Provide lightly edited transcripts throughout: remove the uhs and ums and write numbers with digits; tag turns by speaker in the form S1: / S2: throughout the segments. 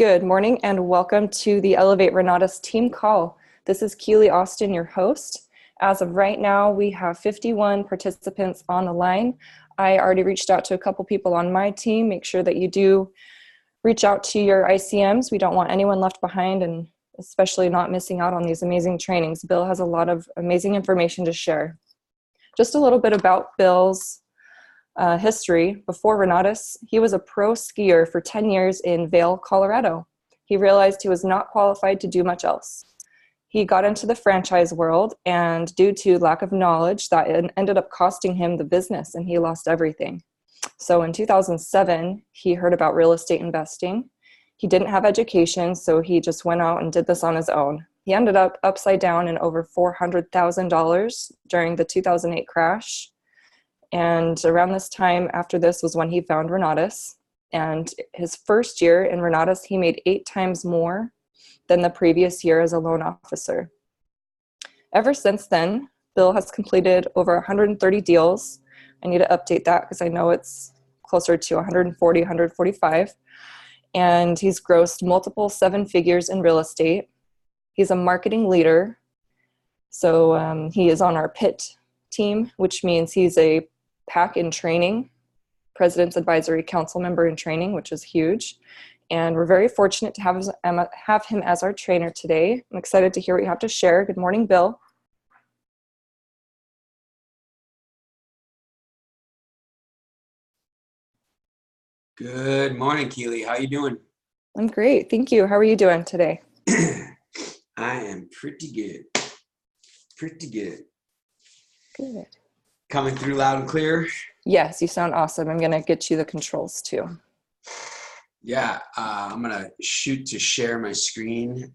S1: Good morning and welcome to the Elevate Renatus team call. This is Keely Austin, your host. As of right now, we have 51 participants on the line. I already reached out to a couple people on my team. Make sure that you do reach out to your ICMs. We don't want anyone left behind, and especially not missing out on these amazing trainings. Bill has a lot of amazing information to share. Just a little bit about Bill's history. Before Renatus, he was a pro skier for 10 years in Vail, Colorado. He realized he was not qualified to do much else. He got into the franchise world, and due to lack of knowledge, that ended up costing him the business, and he lost everything. So in 2007, he heard about real estate investing. He didn't have education, so he just went out and did this on his own. He ended up upside down in over $400,000 during the 2008 crash. And around this time after this was when he found Renatus. And his first year in Renatus, he made 8 times more than the previous year as a loan officer. Ever since then, Bill has completed over 130 deals. I need to update that because I know it's closer to 140, 145. And he's grossed multiple 7 figures in real estate. He's a marketing leader. So he is on our PIT team, which means he's a PAC in training, President's Advisory Council member in training, which is huge. And we're very fortunate to have him as our trainer today. I'm excited to hear what you have to share. Good morning, Bill.
S2: Good morning, Keely. How you doing?
S1: I'm great. Thank you. How are you doing today?
S2: I am pretty good. Pretty good.
S1: Good.
S2: Coming through loud and clear?
S1: Yes, you sound awesome. I'm going to get you the controls too.
S2: Yeah, I'm going to shoot to share my screen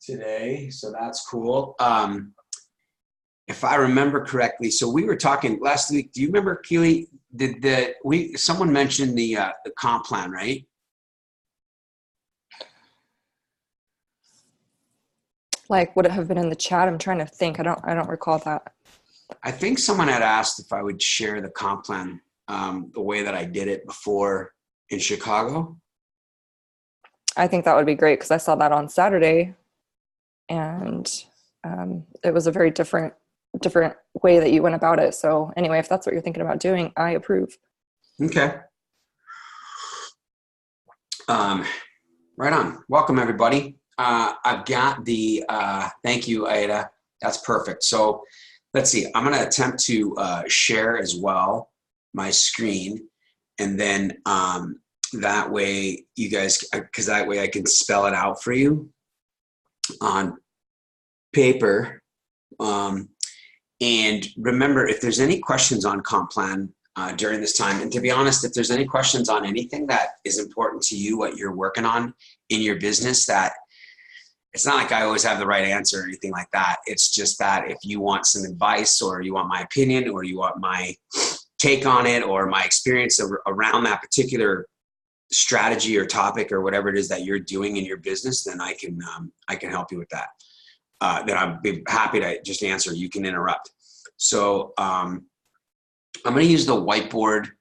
S2: today, so that's cool. If I remember correctly, so we were talking last week. Do you remember, Keely? Someone mentioned the comp plan, right?
S1: Like, would it have been in the chat? I'm trying to think. I don't recall that.
S2: I think someone had asked if I would share the comp plan the way that I did it before in Chicago.
S1: I think that would be great because I saw that on Saturday, and it was a very different way that you went about it. So anyway, if that's what you're thinking about doing, I approve.
S2: Okay. Right on. Welcome, everybody. I've got the, thank you, Aida. That's perfect. So let's see. I'm going to attempt to share as well my screen. And then that way you guys, because that way I can spell it out for you on paper. And remember, if there's any questions on comp plan during this time, and to be honest, if there's any questions on anything that is important to you, what you're working on in your business, that it's not like I always have the right answer or anything like that. It's just that if you want some advice or you want my opinion or you want my take on it or my experience around that particular strategy or topic or whatever it is that you're doing in your business, then I can help you with that. Then I'd be happy to just answer. You can interrupt. So I'm going to use the whiteboard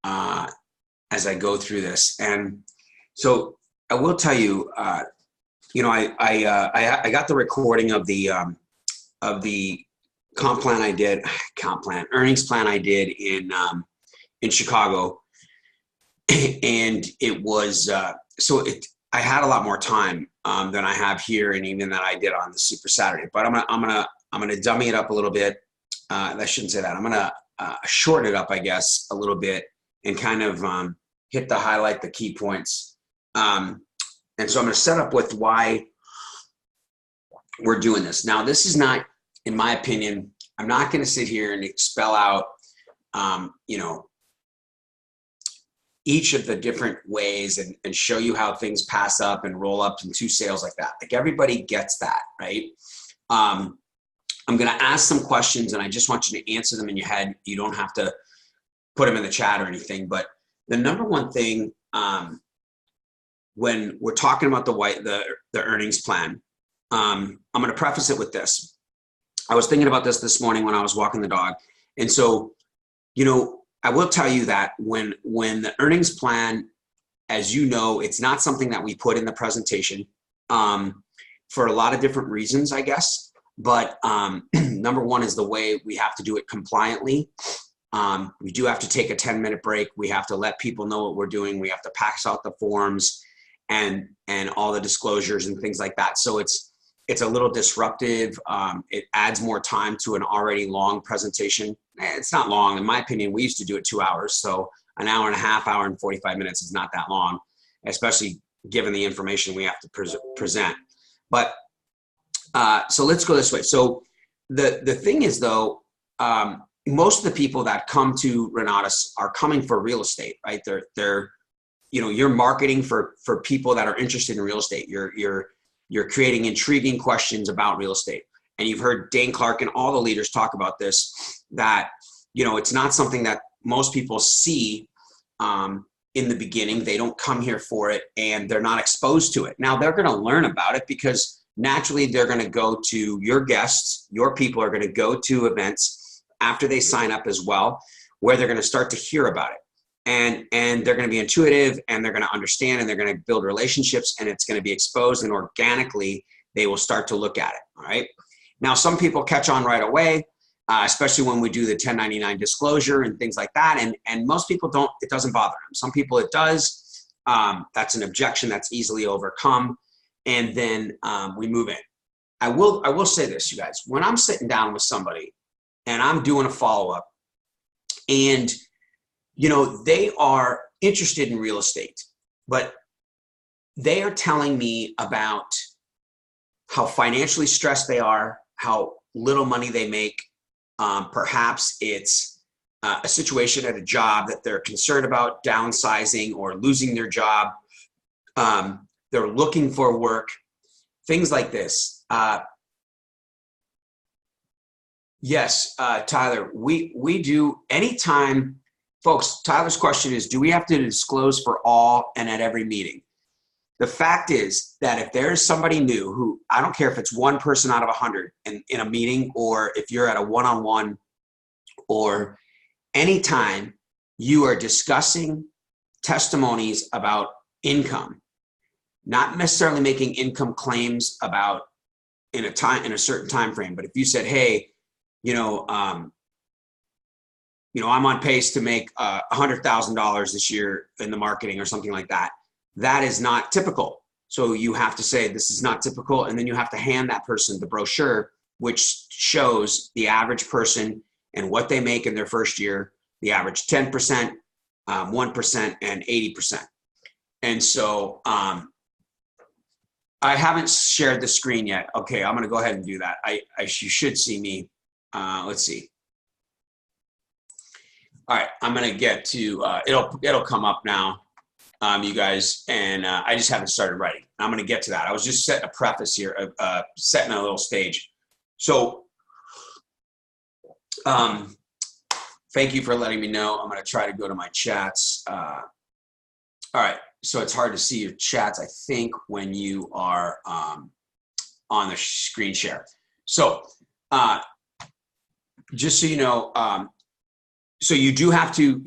S2: as I go through this. And so I will tell you, I got the recording of the earnings plan I did in Chicago, and it was I had a lot more time than I have here, and even that I did on the Super Saturday. But I'm gonna dummy it up a little bit. I shouldn't say that. I'm gonna shorten it up, I guess, a little bit, and kind of highlight the key points. And so I'm going to set up with why we're doing this. Now, this is not, in my opinion, I'm not going to sit here and spell out, each of the different ways and show you how things pass up and roll up into sales like that. Like everybody gets that, right? I'm going to ask some questions and I just want you to answer them in your head. You don't have to put them in the chat or anything, but the number one thing, when we're talking about the earnings plan, I'm going to preface it with this. I was thinking about this morning when I was walking the dog. And so, I will tell you that when the earnings plan as you know, it's not something that we put in the presentation for a lot of different reasons, I guess. But number one is the way we have to do it compliantly. We do have to take a 10-minute break. We have to let people know what we're doing. We have to pass out the forms and all the disclosures and things like that. So it's a little disruptive. It adds more time to an already long presentation. It's not long. In my opinion, we used to do it 2 hours. So an hour and a half, hour and 45 minutes is not that long, especially given the information we have to present. But so let's go this way. So the thing is, though, most of the people that come to Renatus are coming for real estate, right? They're you're marketing for people that are interested in real estate. You're creating intriguing questions about real estate. And you've heard Dane Clark and all the leaders talk about this, that, it's not something that most people see in the beginning. They don't come here for it and they're not exposed to it. Now they're going to learn about it because naturally they're going to go to your guests, your people are going to go to events after they sign up as well, where they're going to start to hear about it. And they're going to be intuitive and they're going to understand and they're going to build relationships and it's going to be exposed, and organically they will start to look at it. All right. Now, some people catch on right away, especially when we do the 1099 disclosure and things like that. And most people don't, it doesn't bother them. Some people it does. That's an objection that's easily overcome. And then we move in. I will say this, you guys, when I'm sitting down with somebody and I'm doing a follow-up and they are interested in real estate, but they are telling me about how financially stressed they are, how little money they make. Perhaps it's a situation at a job that they're concerned about downsizing or losing their job. They're looking for work, things like this. Yes, Tyler, we do anytime. Folks, Tyler's question is, do we have to disclose for all and at every meeting? The fact is that if there is somebody new who, I don't care if it's one person out of 100 in a meeting, or if you're at a one-on-one, or anytime you are discussing testimonies about income, not necessarily making income claims about in a certain time frame, but if you said, hey, I'm on pace to make $100,000 this year in the marketing or something like that. That is not typical. So you have to say this is not typical, and then you have to hand that person the brochure, which shows the average person and what they make in their first year, the average 10%, 1%, and 80%. And so I haven't shared the screen yet. Okay, I'm going to go ahead and do that. You should see me. Let's see. All right, I'm gonna get to it'll come up now, you guys, and I just haven't started writing. I'm gonna get to that. I was just setting a preface here, setting a little stage. So, thank you for letting me know. I'm gonna try to go to my chats. All right, so it's hard to see your chats, I think, when you are on the screen share. So, just so you know. So you have to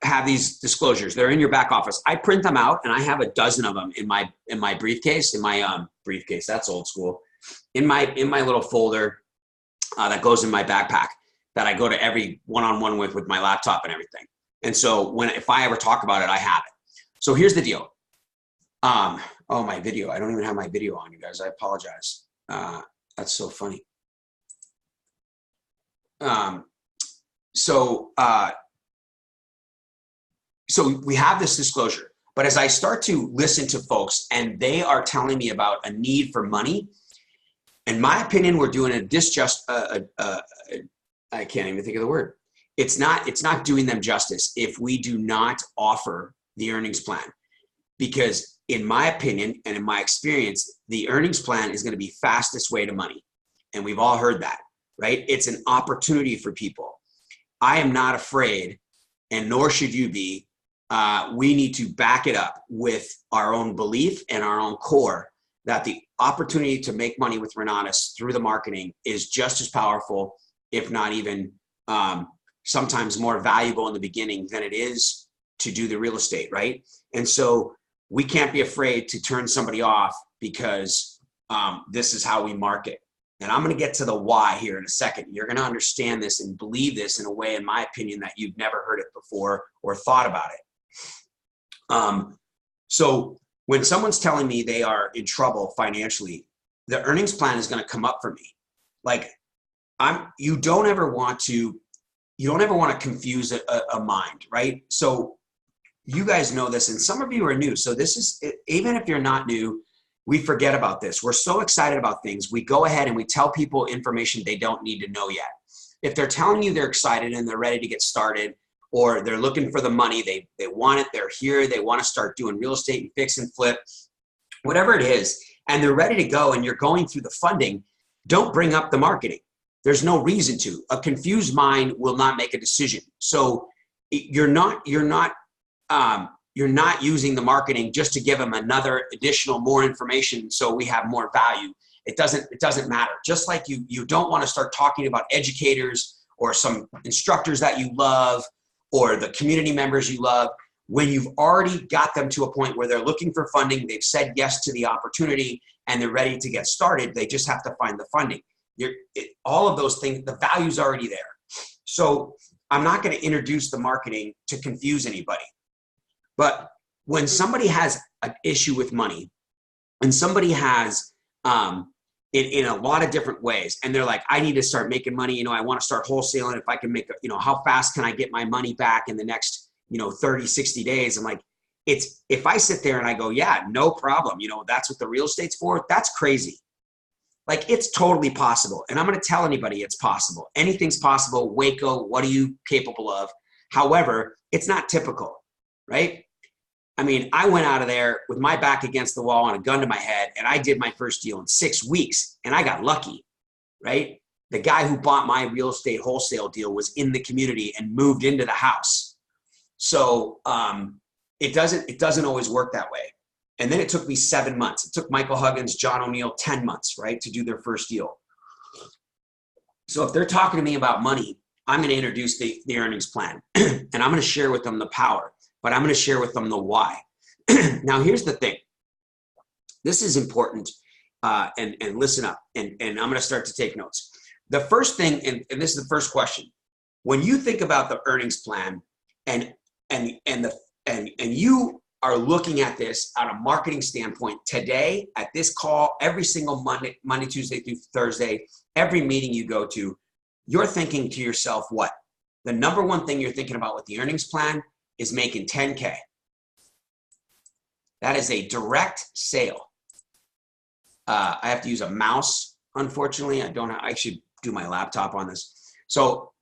S2: have these disclosures. They're in your back office. I print them out, and I have a dozen of them in my briefcase. Briefcase. That's old school. In my little folder that goes in my backpack that I go to every one-on-one with my laptop and everything. And so if I ever talk about it, I have it. So here's the deal. Oh, my video. I don't even have my video on, you guys. I apologize. That's so funny. So we have this disclosure, but as I start to listen to folks and they are telling me about a need for money, in my opinion, we're doing I can't even think of the word. It's not doing them justice if we do not offer the earnings plan, because in my opinion and in my experience, the earnings plan is going to be fastest way to money. And we've all heard that, right? It's an opportunity for people. I am not afraid, and nor should you be. We need to back it up with our own belief and our own core that the opportunity to make money with Renatus through the marketing is just as powerful, if not even sometimes more valuable in the beginning than it is to do the real estate, right? And so we can't be afraid to turn somebody off because this is how we market. And I'm going to get to the why here in a second. You're going to understand this and believe this in a way, in my opinion, that you've never heard it before or thought about it. So when someone's telling me they are in trouble financially, the earnings plan is going to come up for me. Like, you don't ever want to confuse a mind, right? So you guys know this, and some of you are new. So this is, even if you're not new, we forget about this. We're so excited about things. We go ahead and we tell people information they don't need to know yet. If they're telling you they're excited and they're ready to get started, or they're looking for the money, they want it, they're here, they want to start doing real estate and fix and flip, whatever it is, and they're ready to go and you're going through the funding, don't bring up the marketing. There's no reason to. A confused mind will not make a decision. So you're not using the marketing just to give them another additional more information so we have more value. It doesn't matter. Just like you don't want to start talking about educators or some instructors that you love or the community members you love when you've already got them to a point where they're looking for funding, they've said yes to the opportunity, and they're ready to get started. They just have to find the funding. All of those things, the value's already there. So I'm not going to introduce the marketing to confuse anybody. But when somebody has an issue with money and somebody has in a lot of different ways, and they're like, I need to start making money. I want to start wholesaling. If I can make, how fast can I get my money back in the next, 30, 60 days? I'm like, if I sit there and I go, yeah, no problem. That's what the real estate's for. That's crazy. Like, it's totally possible. And I'm going to tell anybody it's possible. Anything's possible. Waco, what are you capable of? However, it's not typical, right? I mean, I went out of there with my back against the wall and a gun to my head, and I did my first deal in 6 weeks, and I got lucky, right? The guy who bought my real estate wholesale deal was in the community and moved into the house. So it doesn't always work that way. And then it took me 7 months. It took Michael Huggins, John O'Neill 10 months, right, to do their first deal. So if they're talking to me about money, I'm going to introduce the earnings plan, and I'm going to share with them the power. But I'm going to share with them the why. Now, here's the thing. This is important, and listen up, and I'm going to start to take notes. The first thing, and this is the first question, when you think about the earnings plan, and you are looking at this on a marketing standpoint today at this call, every single Monday, Tuesday through Thursday, every meeting you go to, you're thinking to yourself what? The number one thing you're thinking about with the earnings plan is making 10K. That is a direct sale. I have to use a mouse, unfortunately. I should do my laptop on this. So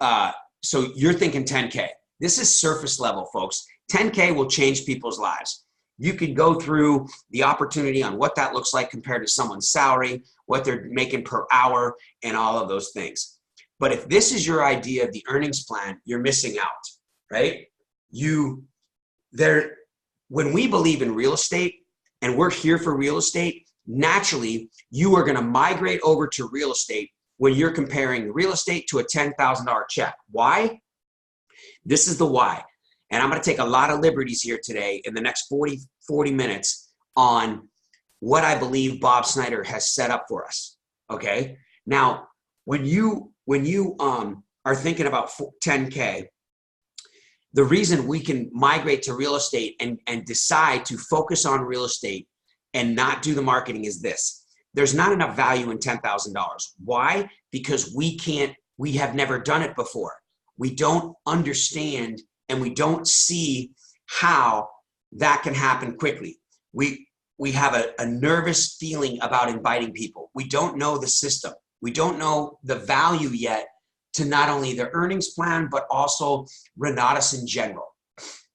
S2: you're thinking 10K. This is surface level, folks. 10K will change people's lives. You can go through the opportunity on what that looks like compared to someone's salary, what they're making per hour, and all of those things. But if this is your idea of the earnings plan, you're missing out, right? When we believe in real estate and we're here for real estate, naturally you are going to migrate over to real estate when you're comparing real estate to a $10,000 check. Why? This is the why. And I'm going to take a lot of liberties here today in the next 40 minutes on what I believe Bob Snyder has set up for us. Okay. Now, when you are thinking about 10K, the reason we can migrate to real estate and decide to focus on real estate and not do the marketing is this. There's not enough value in $10,000. Why? Because we have never done it before. We don't understand and we don't see how that can happen quickly. We have a nervous feeling about inviting people. We don't know the system. We don't know the value yet to not only the earnings plan, but also Renatus in general.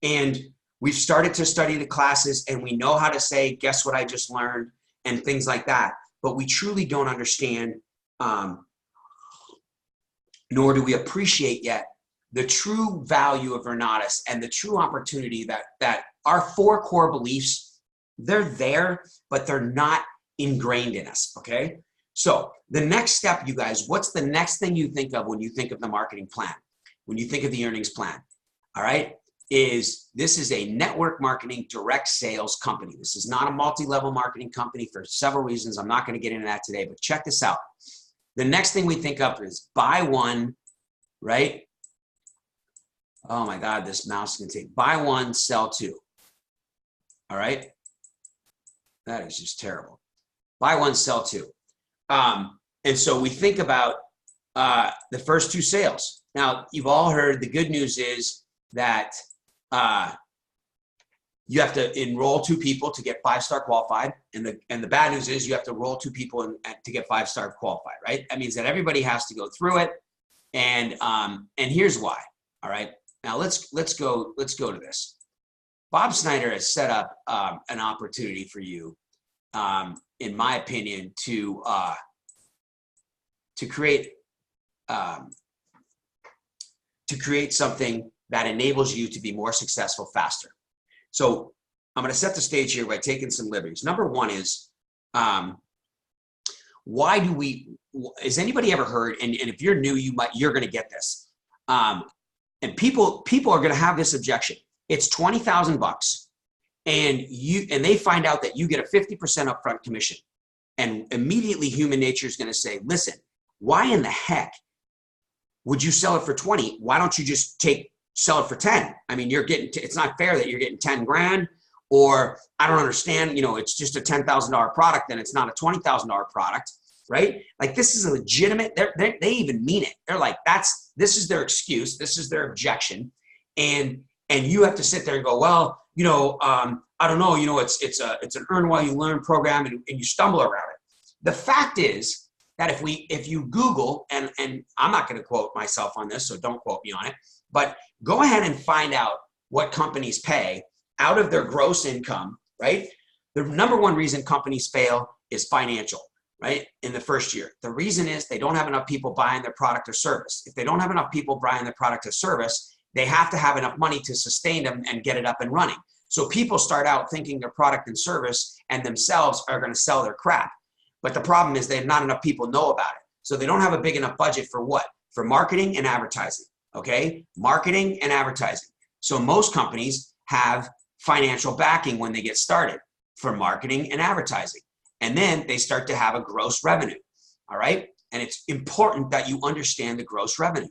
S2: And we've started to study the classes and we know how to say, guess what I just learned, and things like that. But we truly don't understand, nor do we appreciate yet the true value of Renatus and the true opportunity that our 4 core beliefs, they're there, but they're not ingrained in us, okay? So the next step, you guys, what's the next thing you think of when you think of the marketing plan, when you think of the earnings plan? All right. is this is a network marketing direct sales company. This is not a multi-level marketing company for several reasons. I'm not going to get into that today, but check this out. The next thing we think of is buy one, right? Oh my God, this mouse can take buy one, sell two. All right. That is just terrible. Buy one, sell two. And so we think about the first two sales. Now, you've all heard the good news is that you have to enroll 2 people to get 5-star qualified. And the bad news is you have to enroll 2 people to get 5-star qualified, right? That means that everybody has to go through it. And here's why. All right. Now let's go to this. Bob Snyder has set up an opportunity for you, in my opinion, to create something that enables you to be more successful faster. So I'm going to set the stage here by taking some liberties. Number one is, why do we? Has anybody ever heard? And if you're new, you're going to get this. And people are going to have this objection. It's $20,000, and they find out that you get a 50% upfront commission, and immediately human nature is going to say, "Listen, why in the heck would you sell it for 20? Why don't you just sell it for 10? I mean, it's not fair that you're getting 10 grand, or I don't understand, it's just a $10,000 product and it's not a $20,000 product, right? Like, this is a legitimate, they even mean it. They're like, this is their excuse. This is their objection. And you have to sit there and go, well, I don't know, it's an earn while you learn program, and you stumble around it. The fact is that if you Google, and I'm not going to quote myself on this, so don't quote me on it, but go ahead and find out what companies pay out of their gross income, right? The number one reason companies fail is financial, right? In the first year. The reason is they don't have enough people buying their product or service. If they don't have enough people buying their product or service, they have to have enough money to sustain them and get it up and running. So people start out thinking their product and service and themselves are going to sell their crap. But the problem is not enough people know about it. So they don't have a big enough budget for what? For marketing and advertising, okay? Marketing and advertising. So most companies have financial backing when they get started for marketing and advertising. And then they start to have a gross revenue, all right? And it's important that you understand the gross revenue.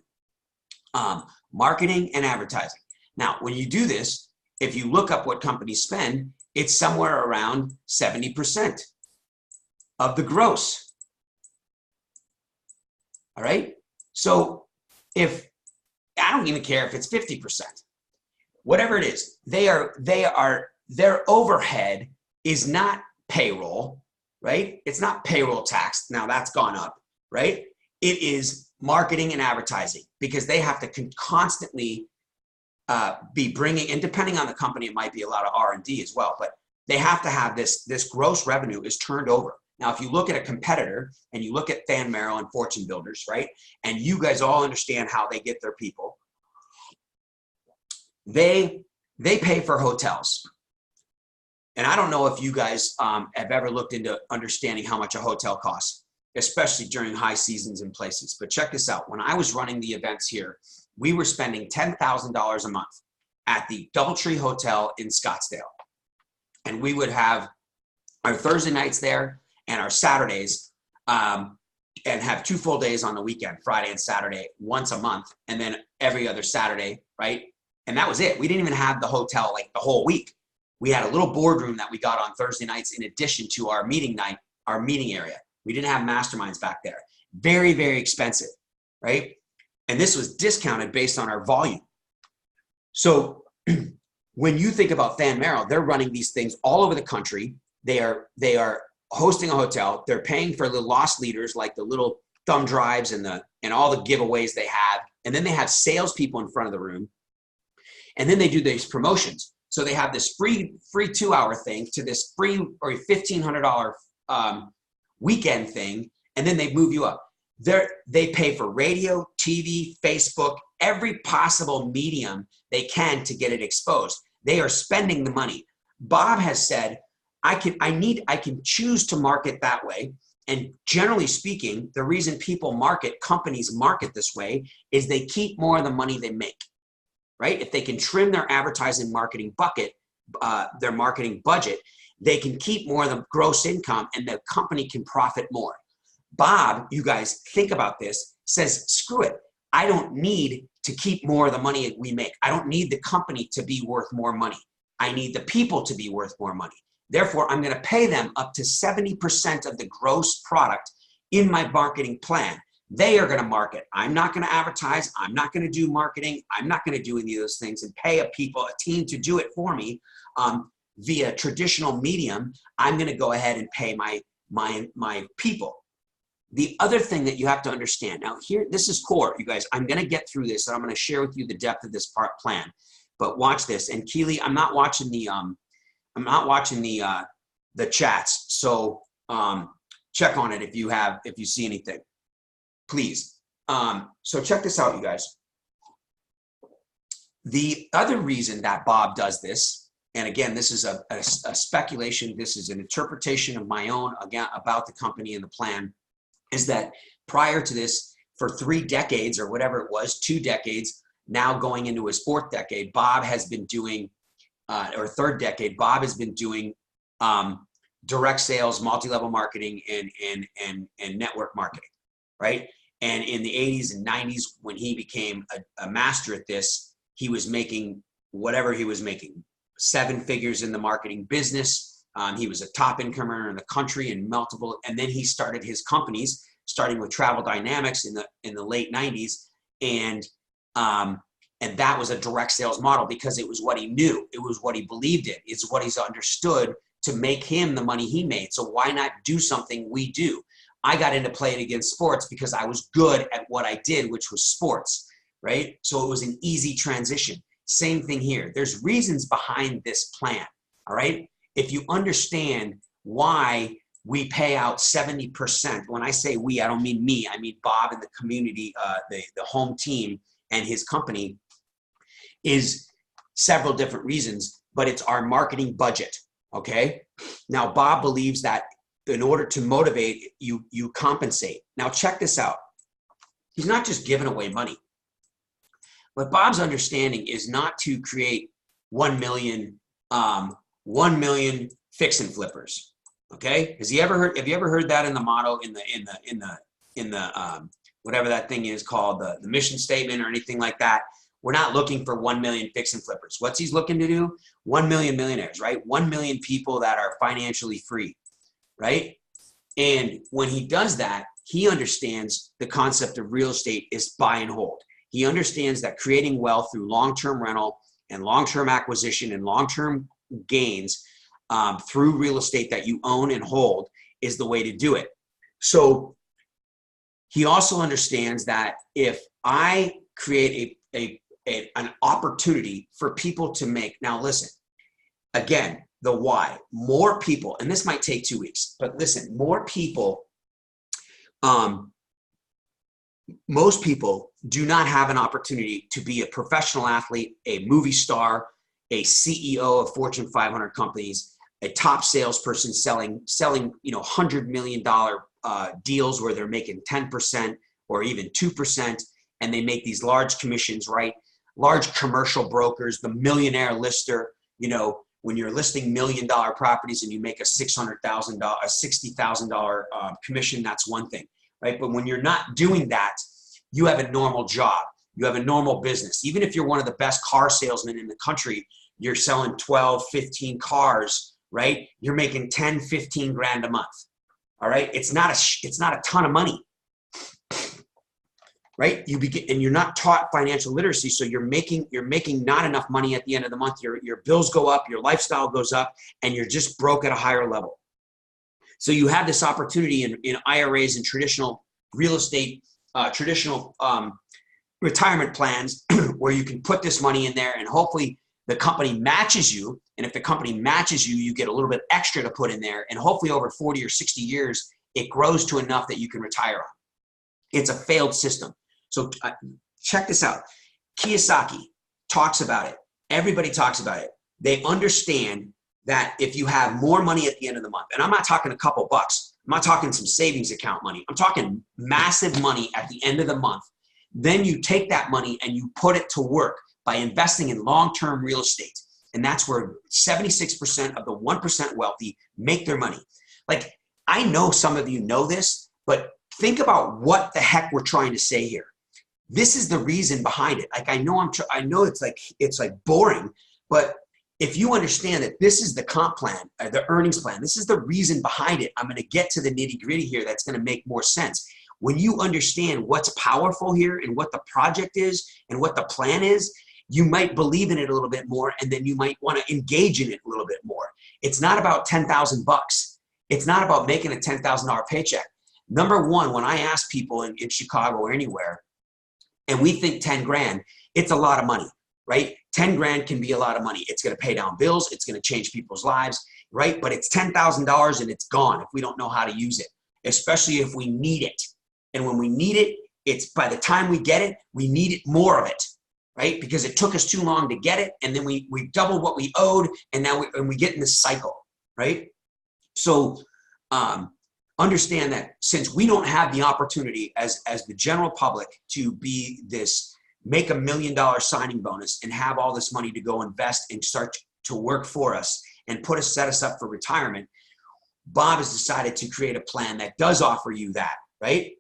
S2: Marketing and advertising. Now, when you do this, if you look up what companies spend, it's somewhere around 70% of the gross. All right. So I don't even care if it's 50%, whatever it is, their overhead is not payroll, right? It's not payroll tax. Now that's gone up, right? It is marketing and advertising, because they have to constantly be bringing, and depending on the company, it might be a lot of R&D as well, but they have to have this gross revenue is turned over. Now, if you look at a competitor and you look at Fan Merrill and Fortune Builders, right? And you guys all understand how they get their people. They pay for hotels. And I don't know if you guys have ever looked into understanding how much a hotel costs, especially during high seasons and places. But check this out. When I was running the events here, we were spending $10,000 a month at the DoubleTree Hotel in Scottsdale. And we would have our Thursday nights there and our Saturdays, and have 2 full days on the weekend, Friday and Saturday, once a month, and then every other Saturday, right? And that was it. We didn't even have the hotel like the whole week. We had a little boardroom that we got on Thursday nights in addition to our meeting night, our meeting area. We didn't have masterminds back there. Very, very expensive, right? And this was discounted based on our volume. So when you think about Fan Merrill, they're running these things all over the country. They are hosting a hotel. They're paying for the loss leaders, like the little thumb drives and all the giveaways they have. And then they have salespeople in front of the room. And then they do these promotions. So they have this free 2-hour thing to this free or $1,500 weekend thing. And then they move you up. They pay for radio, TV, Facebook, every possible medium they can to get it exposed. They are spending the money. Bob has said, I can choose to market that way. And generally speaking, the reason companies market this way is they keep more of the money they make, right? If they can trim their advertising marketing bucket, their marketing budget, they can keep more of the gross income and the company can profit more. Bob, you guys think about this, says, screw it. I don't need to keep more of the money we make. I don't need the company to be worth more money. I need the people to be worth more money. Therefore, I'm going to pay them up to 70% of the gross product in my marketing plan. They are going to market. I'm not going to advertise. I'm not going to do marketing. I'm not going to do any of those things and pay a team to do it for me via traditional medium. I'm going to go ahead and pay my people. The other thing that you have to understand, now here, this is core, you guys. I'm going to get through this and I'm going to share with you the depth of this plan. But watch this. And Keely, I'm not watching the chats. So check on it if you see anything, please. So check this out, you guys. The other reason that Bob does this, and again, this is a speculation, this is an interpretation of my own, again, about the company and the plan, is that prior to this, for 3 decades or whatever it was, 2 decades, now going into his 4th decade, Bob has been doing, or 3rd decade, Bob has been doing direct sales, multi-level marketing, and network marketing, right? And in the 80s and 90s, when he became a master at this, he was making whatever he was making, 7 figures in the marketing business. He was a top incomer in the country and multiple, and then he started his companies, starting with Travel Dynamics in the late 90s, and that was a direct sales model because it was what he knew, it was what he believed in, it's what he's understood to make him the money he made. So why not do something we do? I got into playing against sports because I was good at what I did, which was sports, right? So it was an easy transition. Same thing here. There's reasons behind this plan, all right? If you understand why we pay out 70%, when I say we, I don't mean me, I mean Bob and the community, the home team and his company, is several different reasons, but it's our marketing budget, okay? Now, Bob believes that in order to motivate, you compensate. Now, check this out. He's not just giving away money. But Bob's understanding is not to create 1 million fix and flippers. Okay? Have you ever heard that in the motto, in the whatever that thing is called, the mission statement or anything like that? We're not looking for 1 million fix and flippers. What's he's looking to do? 1 million millionaires, right? 1 million people that are financially free, right? And when he does that, he understands the concept of real estate is buy and hold. He understands that creating wealth through long-term rental and long-term acquisition and long-term gains through real estate that you own and hold is the way to do it. So he also understands that if I create an opportunity for people to make, now listen, again, the why, more people, and this might take 2 weeks, but listen, more people, most people do not have an opportunity to be a professional athlete, a movie star, a CEO of Fortune 500 companies, a top salesperson selling $100 million deals where they're making 10% or even 2%, and they make these large commissions, right? Large commercial brokers, the millionaire lister, when you're listing $1 million properties and you make a $60,000 commission, that's one thing, right? But when you're not doing that, you have a normal job. You have a normal business. Even if you're one of the best car salesmen in the country, you're selling 12, 15 cars, right? You're making 10, 15 grand a month. All right. It's not a ton of money, right? And you're not taught financial literacy. So you're making not enough money at the end of the month. Your bills go up, your lifestyle goes up, and you're just broke at a higher level. So you have this opportunity in IRAs and traditional real estate, traditional retirement plans where you can put this money in there and hopefully the company matches you. And if the company matches you, you get a little bit extra to put in there. And hopefully over 40 or 60 years, it grows to enough that you can retire on. It's a failed system. So check this out. Kiyosaki talks about it. Everybody talks about it. They understand that if you have more money at the end of the month, and I'm not talking a couple bucks, I'm not talking some savings account money, I'm talking massive money at the end of the month, then you take that money and you put it to work. by investing in long-term real estate. And that's where 76% of the 1% wealthy make their money. Like, I know some of you know this, but think about what the heck we're trying to say here. This is the reason behind it. Like, I know it's like boring, but if you understand that this is the comp plan, the earnings plan, this is the reason behind it. I'm going to get to the nitty gritty here. That's going to make more sense. When you understand what's powerful here and what the project is and what the plan is, you might believe in it a little bit more, and then you might want to engage in it a little bit more. It's not about 10,000 bucks. It's not about making a $10,000 paycheck. Number one, when I ask people in Chicago or anywhere, and we think 10 grand, it's a lot of money, right? 10 grand can be a lot of money. It's going to pay down bills. It's going to change people's lives, right? But it's $10,000 and it's gone if we don't know how to use it, especially if we need it. And when we need it, it's by the time we get it, we need it more of it, right? Because it took us too long to get it. And then we doubled what we owed. And now we get in this cycle, right? So understand that since we don't have the opportunity as the general public to be this, make $1 million signing bonus and have all this money to go invest and start to work for us and set us up for retirement, Bob has decided to create a plan that does offer you that, right?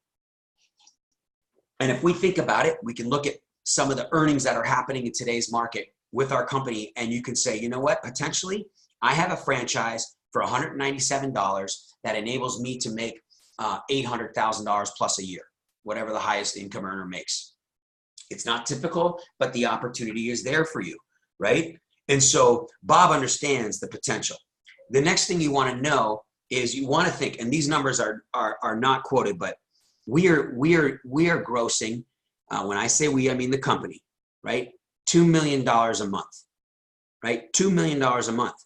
S2: And if we think about it, we can look at some of the earnings that are happening in today's market with our company, and you can say, you know what, potentially I have a franchise for $197 that enables me to make $800,000 plus a year, whatever the highest income earner makes. It's not typical, but the opportunity is there for you, right? And so Bob understands the potential. The next thing you want to know is you want to think, and these numbers are not quoted, but we are grossing, when I say we, I mean the company, right? $2 million a month, right? $2 million a month.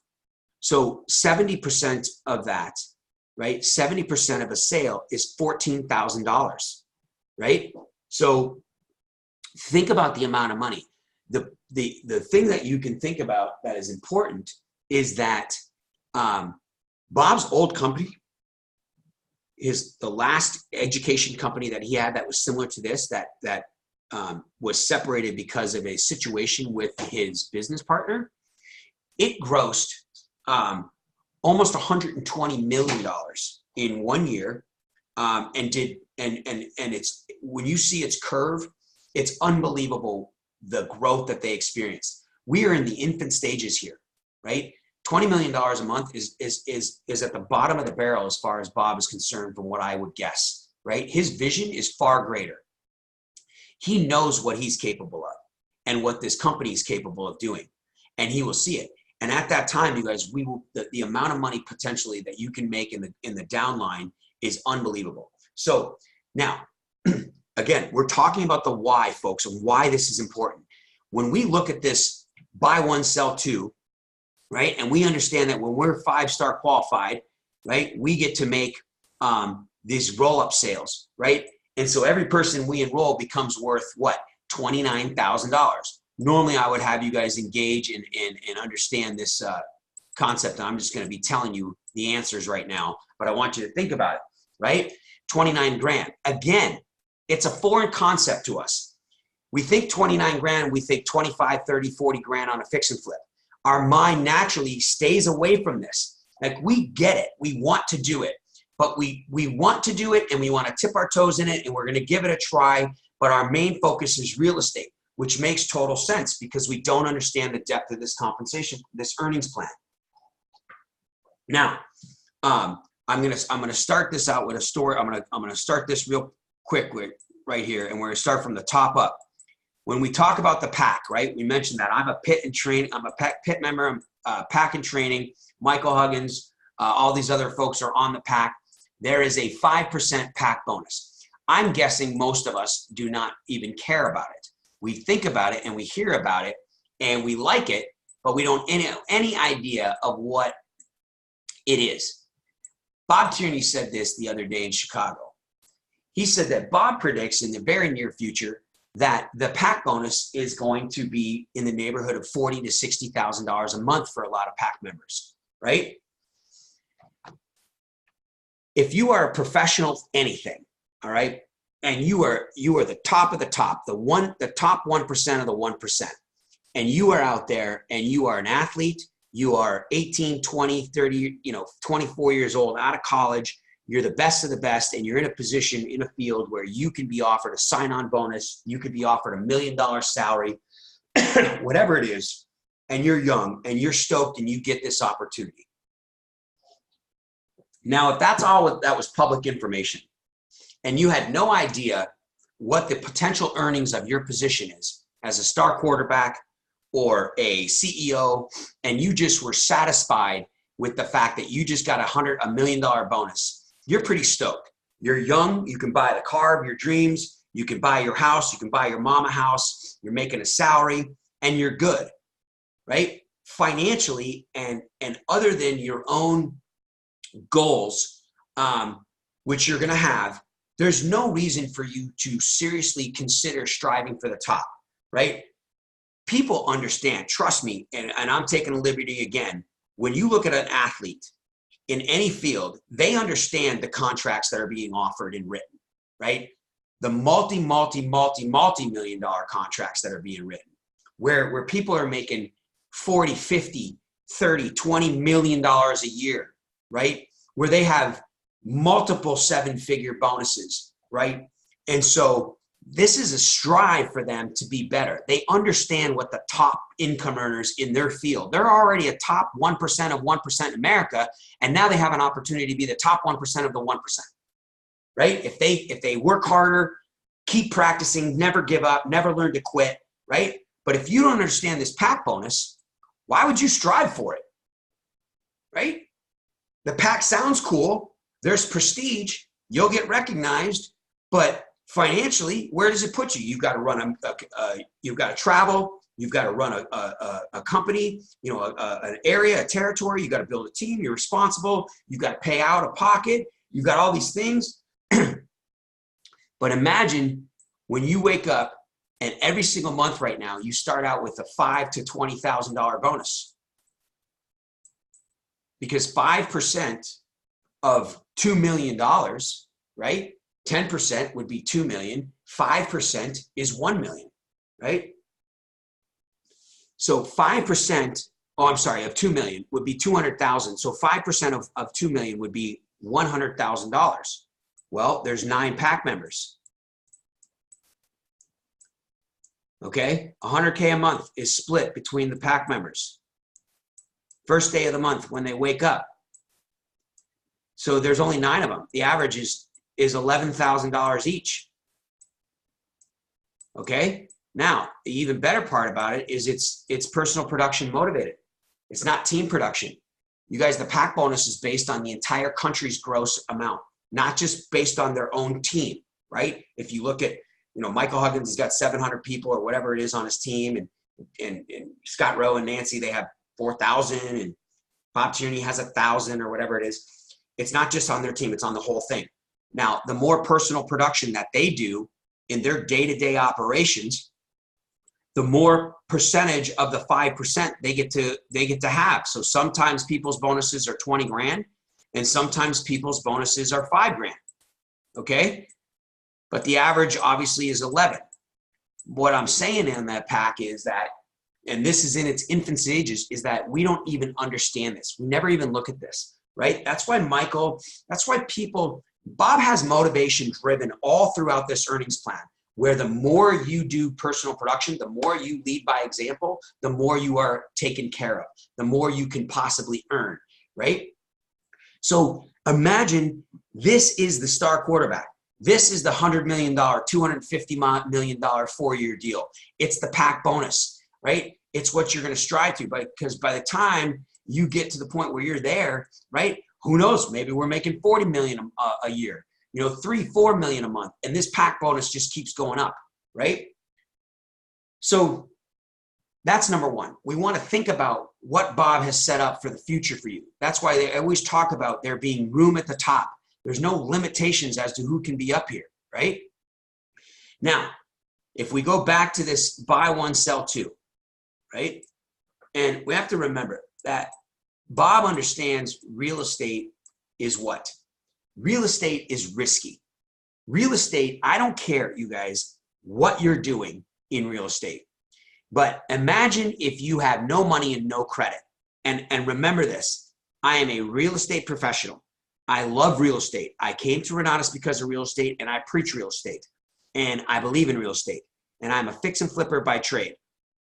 S2: So 70% of that, right? 70% of a sale is $14,000, right? So think about the amount of money. The thing that you can think about that is important is that Bob's old company, the last education company that he had that was similar to this, that was separated because of a situation with his business partner, it grossed almost $120 million in 1 year, and it's, when you see its curve, it's unbelievable the growth that they experienced. We are in the infant stages here, right? $20 million a month is at the bottom of the barrel as far as Bob is concerned, from what I would guess, right? His vision is far greater. He knows what he's capable of and what this company is capable of doing, and he will see it. And at that time, you guys, the amount of money potentially that you can make in the downline is unbelievable. So now, again, we're talking about the why, folks, and why this is important. When we look at this buy one, sell two, right? And we understand that when we're 5-star qualified, right, we get to make these roll-up sales, right? And so every person we enroll becomes worth what? $29,000. Normally, I would have you guys engage and understand this concept. And I'm just going to be telling you the answers right now, but I want you to think about it, right? 29 grand. Again, it's a foreign concept to us. We think 29 grand, we think 25, 30, 40 grand on a fix and flip. Our mind naturally stays away from this. Like, we get it. We want to do it, but we want to do it and we want to tip our toes in it and we're going to give it a try. But our main focus is real estate, which makes total sense because we don't understand the depth of this compensation, this earnings plan. Now, I'm gonna start this out with a story. I'm gonna start this real quick right here, and we're gonna start from the top up. When we talk about the pack, right? We mentioned that I'm a pit member. I'm pack and training. Michael Huggins, all these other folks are on the pack. There is a 5% pack bonus. I'm guessing most of us do not even care about it. We think about it and we hear about it and we like it, but we don't any idea of what it is. Bob Tierney said this the other day in Chicago. He said that Bob predicts in the very near future that the pack bonus is going to be in the neighborhood of $40,000 to $60,000 a month for a lot of pack members, right? If you are a professional anything, all right, and you are the top of the top, the top 1% of the 1%, and you are out there and you are an athlete, you are 18, 20, 30, 24 years old, out of college, you're the best of the best, and you're in a position in a field where you can be offered a sign-on bonus, you could be offered $1 million salary, whatever it is, and you're young and you're stoked and you get this opportunity. Now, if that's all that was public information and you had no idea what the potential earnings of your position is as a star quarterback or a CEO, and you just were satisfied with the fact that you just got $100 million bonus, you're pretty stoked. You're young, you can buy the car of your dreams, you can buy your house, you can buy your mama house, you're making a salary, and you're good, right? Financially, and other than your own goals, which you're gonna have, there's no reason for you to seriously consider striving for the top, right? People understand, trust me, and I'm taking a liberty again. When you look at an athlete in any field, they understand the contracts that are being offered and written, right? The multi-million dollar contracts that are being written, where people are making 40, 50, 30, $20 million a year, right? Where they have multiple 7-figure bonuses, right? And so this is a strive for them to be better. They understand what the top income earners in their field. They're already a top 1% of 1% in America, and now they have an opportunity to be the top 1% of the 1%, right? If they work harder, keep practicing, never give up, never learn to quit, right? But if you don't understand this pack bonus, why would you strive for it, right? The pack sounds cool. There's prestige. You'll get recognized, but financially, where does it put you? You've got to run you've got to travel. You've got to run a company, an area, a territory. You've got to build a team. You're responsible. You've got to pay out of pocket. You've got all these things. But imagine when you wake up and every single month right now, you start out with a $5,000 to $20,000 bonus. Because 5% of $2 million, right? 10% would be 2 million. 5% is 1 million, right? So 5%, of 2 million would be 200,000. So 5% of 2 million would be $100,000. Well, there's 9 pack members. Okay, 100K a month is split between the pack members. First day of the month when they wake up. So there's only 9 of them. The average is $11,000 each. Okay, now the even better part about it is it's personal production motivated. It's not team production. You guys, the pack bonus is based on the entire country's gross amount, not just based on their own team, right? If you look at, Michael Huggins has got 700 people or whatever it is on his team, and Scott Rowe and Nancy, they have 4,000, and Bob Tierney has 1,000 or whatever it is. It's not just on their team, it's on the whole thing. Now, the more personal production that they do in their day-to-day operations, the more percentage of the 5% they get to have. So sometimes people's bonuses are 20 grand, and sometimes people's bonuses are 5 grand. Okay? But the average obviously is 11. What I'm saying in that pack is that, and this is in its infant stages, is that we don't even understand this. We never even look at this, right? That's why Bob has motivation driven all throughout this earnings plan, where the more you do personal production, the more you lead by example, the more you are taken care of, the more you can possibly earn, right? So imagine this is the star quarterback. This is the $100 million, $250 million 4-year deal. It's the pack bonus, right? It's what you're going to strive to, because by the time you get to the point where you're there, right? Who knows? Maybe we're making 40 million a year, 3-4 million a month, and this pack bonus just keeps going up, right? So that's number one. We want to think about what Bob has set up for the future for you. That's why they always talk about there being room at the top. There's no limitations as to who can be up here, right? Now, if we go back to this buy one, sell two, right? And we have to remember that Bob understands real estate is what? Real estate is risky. Real estate, I don't care, you guys, what you're doing in real estate. But imagine if you have no money and no credit. And remember this, I am a real estate professional. I love real estate. I came to Renatus because of real estate, and I preach real estate. And I believe in real estate. And I'm a fix and flipper by trade.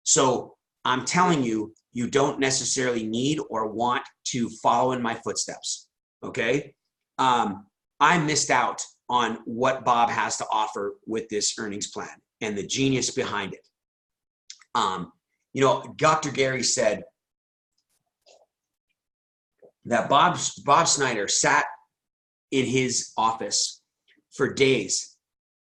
S2: So I'm telling you, you don't necessarily need or want to follow in my footsteps, okay? I missed out on what Bob has to offer with this earnings plan and the genius behind it. You know, Dr. Gary said that Bob Snyder sat in his office for days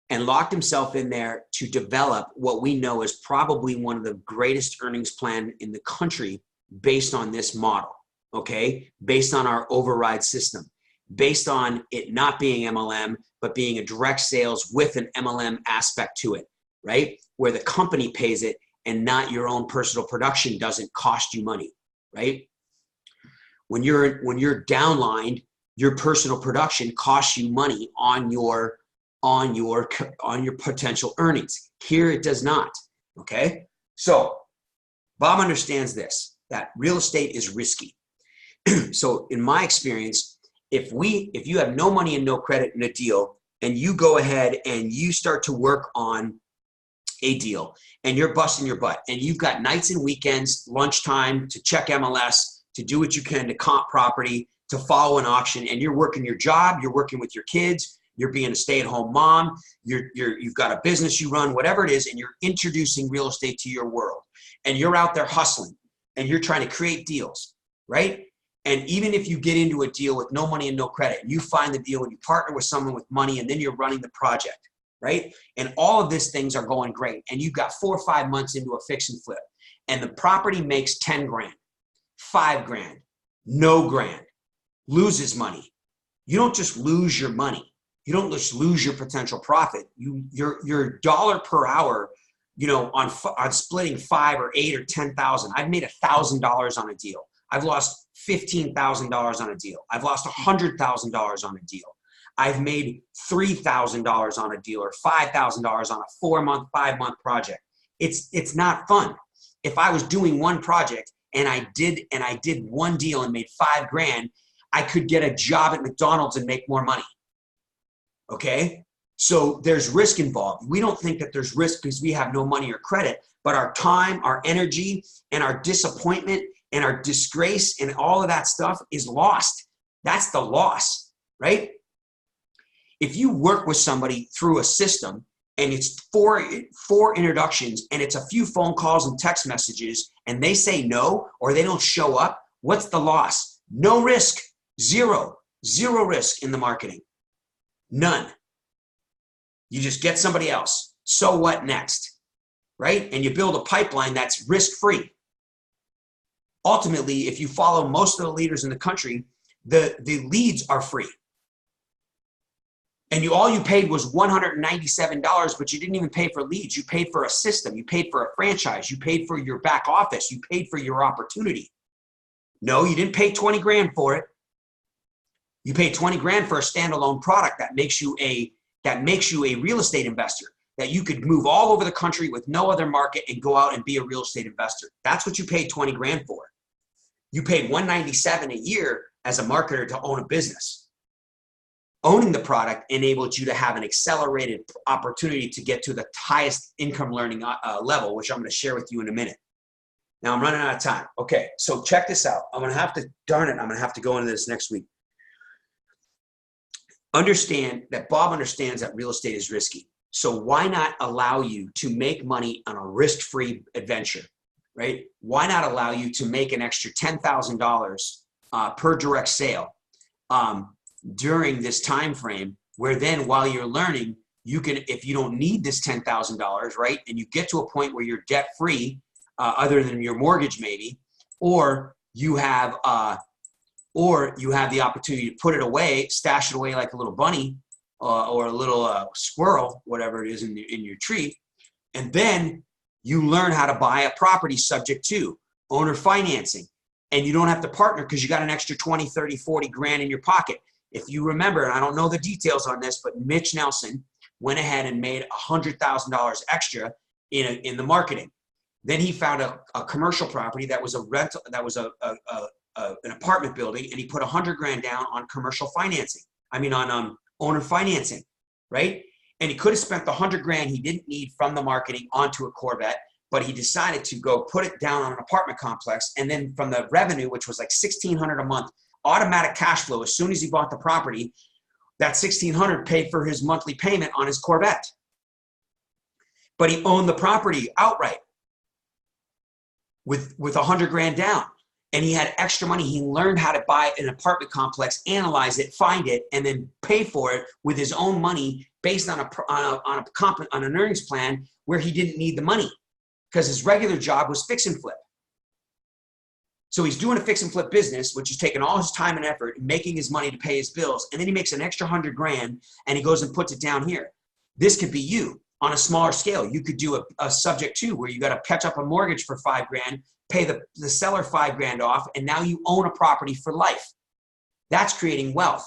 S2: and locked himself in there to develop what we know is probably one of the greatest earnings plan in the country based on this model, okay? Based on our override system, based on it not being MLM, but being a direct sales with an MLM aspect to it, right? Where the company pays it and not your own personal production doesn't cost you money, right? When you're downlined, your personal production costs you money on your potential earnings. Here it does not, okay? So Bob understands this, that real estate is risky. So in my experience, if you have no money and no credit in a deal, and you go ahead and you start to work on a deal and you're busting your butt and you've got nights and weekends, lunchtime to check MLS, to do what you can to comp property, to follow an auction, and you're working your job, you're working with your kids, you're being a stay-at-home mom, you've got a business you run, whatever it is, and you're introducing real estate to your world. And you're out there hustling and you're trying to create deals, right? And even if you get into a deal with no money and no credit, and you find the deal and you partner with someone with money and then you're running the project, right? And all of these things are going great. And you've got 4 or 5 months into a fix and flip and the property makes 10 grand, 5 grand, no grand, loses money. You don't just lose your money. You don't just lose your potential profit. Your dollar per hour, you know, on splitting 5 or 8 or 10,000. I've made $1,000 on a deal. I've lost $15,000 on a deal. I've lost $100,000 on a deal. I've made $3,000 on a deal or $5,000 on a 4-month, 5-month project. It's not fun. If I was doing one project and I did one deal and made 5 grand, I could get a job at McDonald's and make more money. Okay? So there's risk involved. We don't think that there's risk because we have no money or credit, but our time, our energy, and our disappointment and our disgrace and all of that stuff is lost. That's the loss, right? If you work with somebody through a system and it's four introductions and it's a few phone calls and text messages and they say no or they don't show up, what's the loss? No risk, zero risk in the marketing, none. You just get somebody else. So what next, right? And you build a pipeline that's risk-free. Ultimately, if you follow most of the leaders in the country, the leads are free. And all you paid was $197, but you didn't even pay for leads. You paid for a system. You paid for a franchise. You paid for your back office. You paid for your opportunity. No, you didn't pay 20 grand for it. You paid 20 grand for a standalone product that makes you a real estate investor, that you could move all over the country with no other market and go out and be a real estate investor. That's what you paid 20 grand for. You paid $197 a year as a marketer to own a business. Owning the product enabled you to have an accelerated opportunity to get to the highest income learning level, which I'm going to share with you in a minute. Now I'm running out of time. Okay, so check this out. I'm going to have to go into this next week. Understand that Bob understands that real estate is risky. So why not allow you to make money on a risk-free adventure, right? Why not allow you to make an extra $10,000 per direct sale during this time frame, where then while you're learning, you can, if you don't need this $10,000, right, and you get to a point where you're debt-free, other than your mortgage maybe, or you have the opportunity to put it away, stash it away like a little bunny or a little squirrel, whatever it is in your tree. And then you learn how to buy a property subject to owner financing. And you don't have to partner because you got an extra 20, 30, 40 grand in your pocket. If you remember, and I don't know the details on this, but Mitch Nelson went ahead and made $100,000 extra in the marketing. Then he found a commercial property that was a rental, that was an apartment building, and he put 100 grand down on commercial financing. I mean, on owner financing, right? And he could have spent the 100 grand he didn't need from the marketing onto a Corvette, but he decided to go put it down on an apartment complex. And then from the revenue, which was like $1,600 a month, automatic cash flow, as soon as he bought the property, that $1,600 paid for his monthly payment on his Corvette. But he owned the property outright with 100 grand down. And he had extra money. He learned how to buy an apartment complex, analyze it, find it, and then pay for it with his own money based on an earnings plan where he didn't need the money because his regular job was fix and flip. So he's doing a fix and flip business, which is taking all his time and effort and making his money to pay his bills. And then he makes an extra 100 grand and he goes and puts it down here. This could be you on a smaller scale. You could do a subject to where you got to catch up a mortgage for 5 grand, pay the seller 5 grand off, and now you own a property for life. That's creating wealth.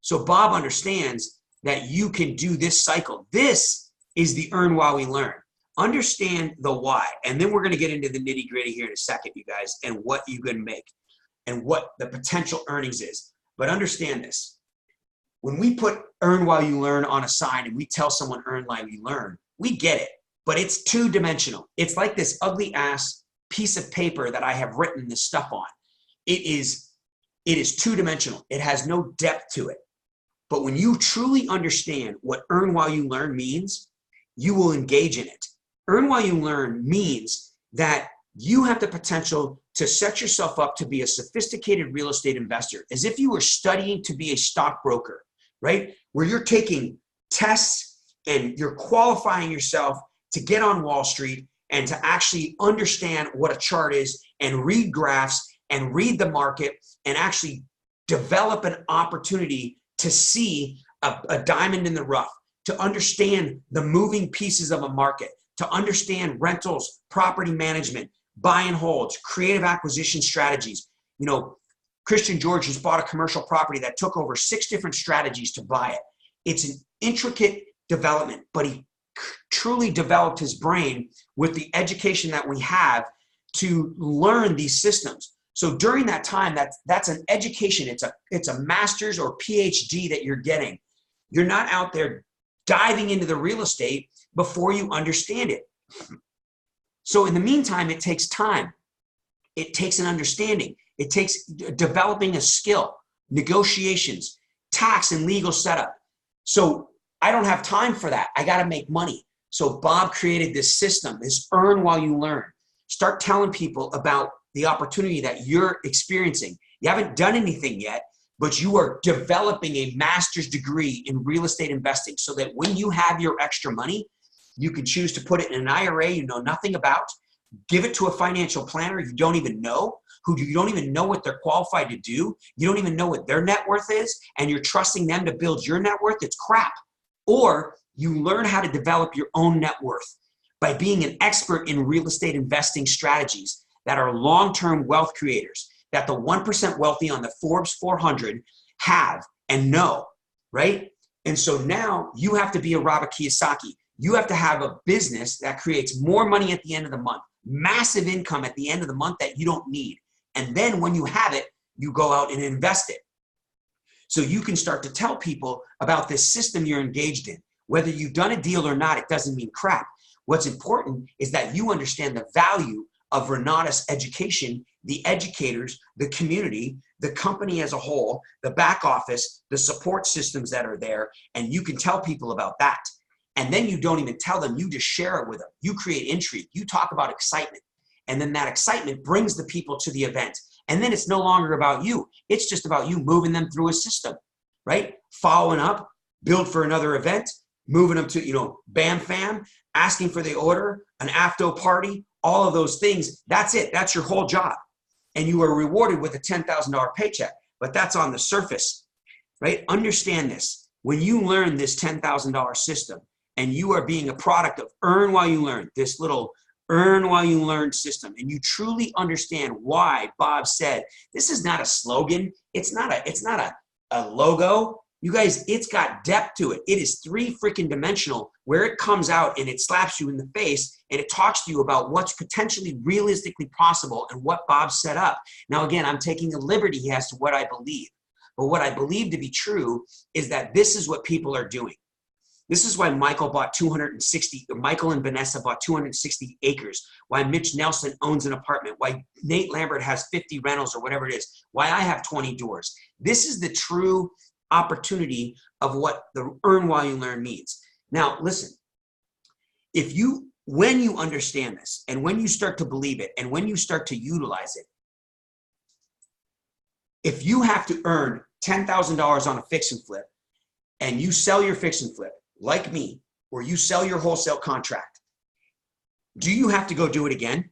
S2: So Bob understands that you can do this cycle. This is the earn while we learn. Understand the why. And then we're going to get into the nitty gritty here in a second, you guys, and what you can make and what the potential earnings is. But understand this. When we put earn while you learn on a sign and we tell someone earn while you learn, we get it, but it's two-dimensional. It's like this ugly ass piece of paper that I have written this stuff on. It is two-dimensional. It has no depth to it. But when you truly understand what earn while you learn means, you will engage in it. Earn while you learn means that you have the potential to set yourself up to be a sophisticated real estate investor, as if you were studying to be a stockbroker, right? Where you're taking tests and you're qualifying yourself to get on Wall Street and to actually understand what a chart is and read graphs and read the market and actually develop an opportunity to see a diamond in the rough, to understand the moving pieces of a market, to understand rentals, property management, buy and holds, creative acquisition strategies. You know, Christian George has bought a commercial property that took over 6 different strategies to buy it. It's an intricate development, but he truly developed his brain with the education that we have to learn these systems. So during that time, that's an education. It's a master's or PhD that you're getting. You're not out there diving into the real estate before you understand it. So in the meantime, it takes time. It takes an understanding. It takes developing a skill, negotiations, tax and legal setup. So I don't have time for that. I got to make money. So Bob created this system, this earn while you learn. Start telling people about the opportunity that you're experiencing. You haven't done anything yet, but you are developing a master's degree in real estate investing so that when you have your extra money, you can choose to put it in an IRA you know nothing about, give it to a financial planner you don't even know, who you don't even know what they're qualified to do. You don't even know what their net worth is, and you're trusting them to build your net worth. It's crap. Or you learn how to develop your own net worth by being an expert in real estate investing strategies that are long-term wealth creators, that the 1% wealthy on the Forbes 400 have and know, right? And so now you have to be a Robert Kiyosaki. You have to have a business that creates more money at the end of the month, massive income at the end of the month that you don't need. And then when you have it, you go out and invest it. So you can start to tell people about this system you're engaged in. Whether you've done a deal or not, it doesn't mean crap. What's important is that you understand the value of Renata's education, the educators, the community, the company as a whole, the back office, the support systems that are there, and you can tell people about that. And then you don't even tell them, you just share it with them. You create intrigue. You talk about excitement. And then that excitement brings the people to the event. And then it's no longer about you. It's just about you moving them through a system, right? Following up, build for another event, moving them to, bam, fam, asking for the order, an after party, all of those things. That's it. That's your whole job. And you are rewarded with a $10,000 paycheck, but that's on the surface, right? Understand this. When you learn this $10,000 system and you are being a product of earn while you learn, this little earn while you learn system, and you truly understand why Bob said, this is not a slogan. It's not a logo. You guys, it's got depth to it. It is 3 freaking dimensional where it comes out and it slaps you in the face and it talks to you about what's potentially realistically possible and what Bob set up. Now, again, I'm taking a liberty as to what I believe. But what I believe to be true is that this is what people are doing. This is why Michael and Vanessa bought 260 acres, why Mitch Nelson owns an apartment, why Nate Lambert has 50 rentals or whatever it is, why I have 20 doors. This is the true opportunity of what the earn while you learn means. Now, listen, when you understand this and when you start to believe it and when you start to utilize it, if you have to earn $10,000 on a fix and flip and you sell your fix and flip, like me, or you sell your wholesale contract, do you have to go do it again?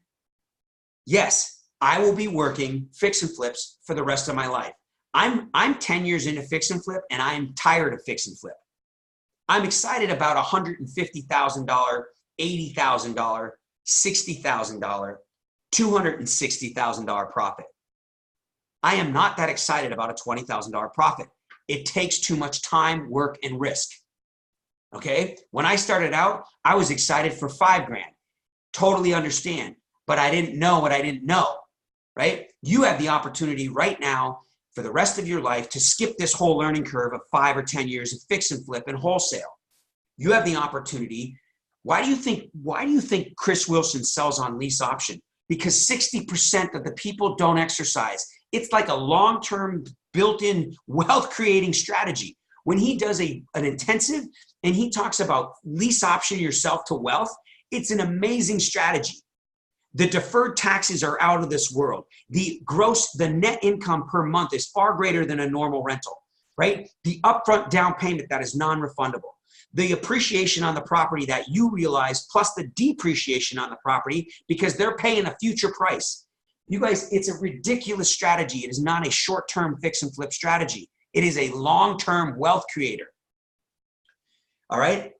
S2: Yes, I will be working fix and flips for the rest of my life. I'm 10 years into fix and flip and I'm tired of fix and flip. I'm excited about $150,000, $80,000, $60,000, $260,000 profit. I am not that excited about a $20,000 profit. It takes too much time, work, and risk. Okay? When I started out, I was excited for $5 grand. Totally understand. But I didn't know what I didn't know, right? You have the opportunity right now for the rest of your life to skip this whole learning curve of 5 or 10 years of fix and flip and wholesale. You have the opportunity. Why do you think Chris Wilson sells on lease option? Because 60% of the people don't exercise. It's like a long-term built-in wealth creating strategy. When he does an intensive and he talks about lease option yourself to wealth, it's an amazing strategy. The deferred taxes are out of this world. The net income per month is far greater than a normal rental, right? The upfront down payment that is non-refundable. The appreciation on the property that you realize plus the depreciation on the property because they're paying a future price. You guys, it's a ridiculous strategy. It is not a short-term fix and flip strategy. It is a long-term wealth creator. All right?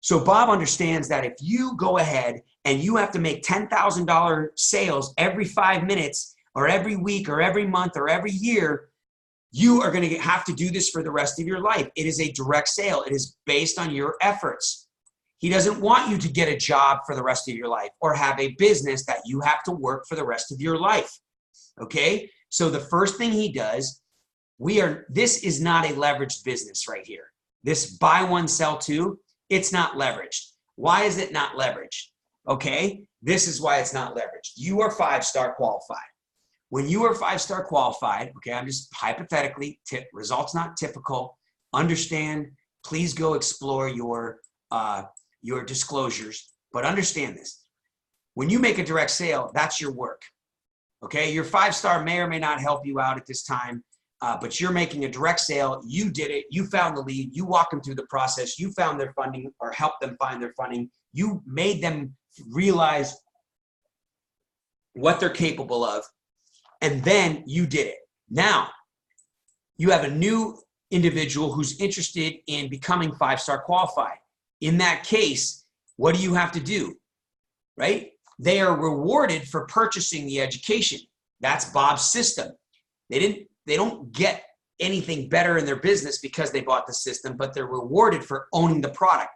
S2: So Bob understands that if you go ahead and you have to make $10,000 sales every 5 minutes or every week or every month or every year, you are going to have to do this for the rest of your life. It is a direct sale. It is based on your efforts. He doesn't want you to get a job for the rest of your life or have a business that you have to work for the rest of your life. Okay? So the first thing he does, this is not a leveraged business right here. This buy one, sell two, it's not leveraged. Why is it not leveraged? Okay? This is why it's not leveraged. You are 5-star qualified. When you are 5-star qualified, okay, I'm just hypothetically, results not typical, understand, please go explore your disclosures, but understand this. When you make a direct sale, that's your work, okay? Your 5-star may or may not help you out at this time, but you're making a direct sale. You did it. You found the lead. You walked them through the process. You found their funding or helped them find their funding. You made them realize what they're capable of, and then you did it. Now, you have a new individual who's interested in becoming 5-star qualified. In that case, what do you have to do, right? They are rewarded for purchasing the education. That's Bob's system. They don't get anything better in their business because they bought the system, but they're rewarded for owning the product.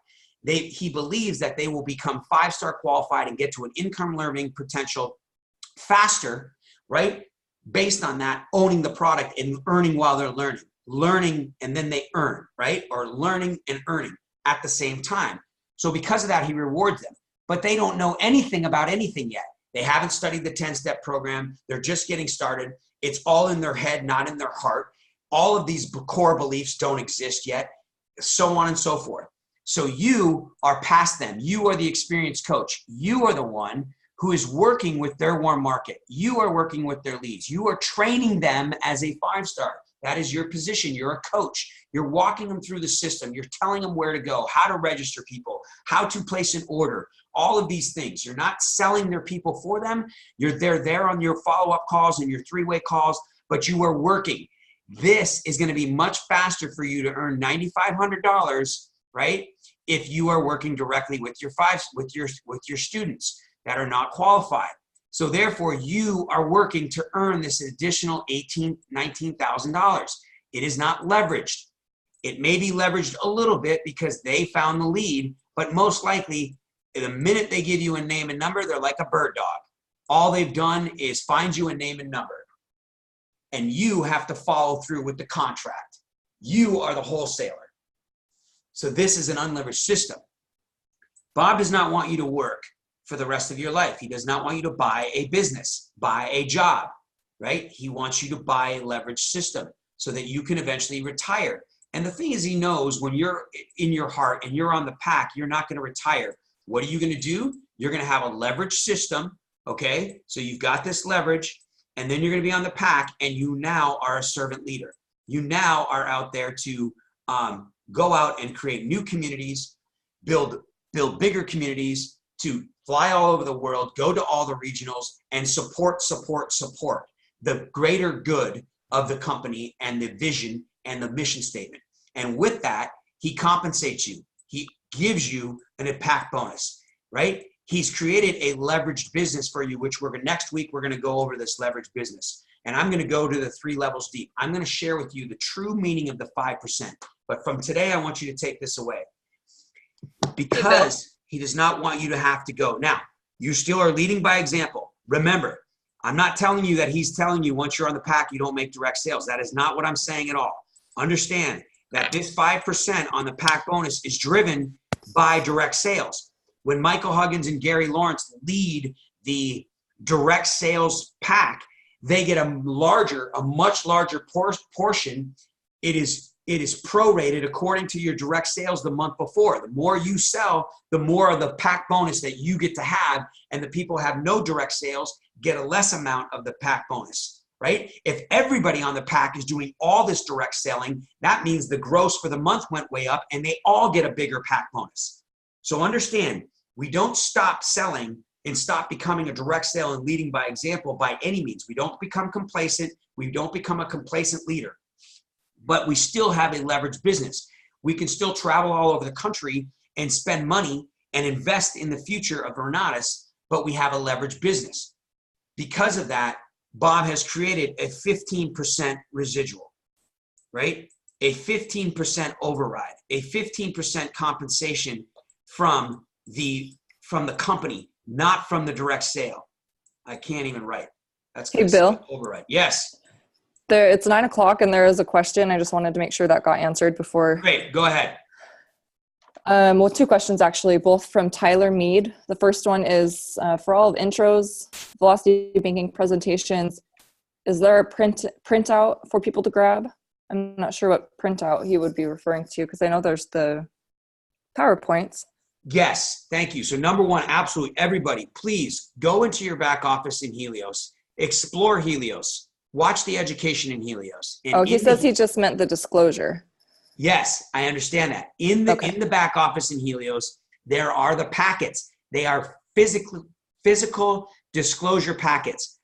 S2: He believes that they will become 5-star qualified and get to an income learning potential faster, right? Based on that, owning the product and earning while they're learning. Learning and then they earn, right? Or learning and earning at the same time. So because of that, he rewards them. But they don't know anything about anything yet. They haven't studied the 10-step program. They're just getting started. It's all in their head, not in their heart. All of these core beliefs don't exist yet, so on and so forth. So you are past them. You are the experienced coach. You are the one who is working with their warm market. You are working with their leads. You are training them as a 5-star. That is your position. You're a coach. You're walking them through the system. You're telling them where to go, how to register people, how to place an order, all of these things. You're not selling their people for them. They're there on your follow-up calls and your 3-way calls, but you are working. This is going to be much faster for you to earn $9,500, right? If you are working directly with your students that are not qualified. So therefore, you are working to earn this additional $19,000. It is not leveraged. It may be leveraged a little bit because they found the lead, but most likely the minute they give you a name and number, they're like a bird dog. All they've done is find you a name and number, and you have to follow through with the contract. You are the wholesaler. So this is an unleveraged system. Bob does not want you to work for the rest of your life. He does not want you to buy a business, buy a job, right? He wants you to buy a leveraged system so that you can eventually retire. And the thing is, he knows when you're in your heart and you're on the pack, you're not going to retire. What are you going to do? You're going to have a leveraged system, okay? So you've got this leverage, and then you're going to be on the pack, and you now are a servant leader. You now are out there to go out and create new communities, build bigger communities, to fly all over the world, go to all the regionals, and support the greater good of the company and the vision and the mission statement. And with that, he compensates you. He gives you an impact bonus, right? He's created a leveraged business for you, which next week, we're going to go over this leveraged business. And I'm going to go to the 3 levels deep. I'm going to share with you the true meaning of the 5%. But from today, I want you to take this away, because he does not want you to have to go. Now, you still are leading by example. Remember, I'm not telling you that he's telling you once you're on the pack, you don't make direct sales. That is not what I'm saying at all. Understand that this 5% on the pack bonus is driven by direct sales. When Michael Huggins and Gary Lawrence lead the direct sales pack, they get a much larger portion. It is prorated according to your direct sales the month before. The more you sell, the more of the pack bonus that you get to have, and the people who have no direct sales get a less amount of the pack bonus, right? If everybody on the pack is doing all this direct selling, that means the gross for the month went way up, and they all get a bigger pack bonus. So understand, we don't stop selling and stop becoming a direct sale and leading by example by any means. We don't become complacent. We don't become a complacent leader. But we still have a leveraged business. We can still travel all over the country and spend money and invest in the future of Renatus, but we have a leveraged business. Because of that, Bob has created a 15% residual, right? A 15% override, a 15% compensation from the company, not from the direct sale. I can't even write. That's
S1: Hey, Bill.
S2: Override. Yes.
S1: It's 9 o'clock and there is a question. I just wanted to make sure that got answered before.
S2: Great. Go ahead.
S1: Well, 2 questions actually, both from Tyler Mead. The first one is for all of intros, velocity banking presentations, is there a printout for people to grab? I'm not sure what printout he would be referring to, because I know there's the PowerPoints.
S2: Yes. Thank you. So number one, absolutely everybody, please go into your back office in Helios, explore Helios, watch the education in Helios. And
S1: he says he just meant the disclosure.
S2: Yes, I understand that. In the back office in Helios, there are the packets. They are physical disclosure packets.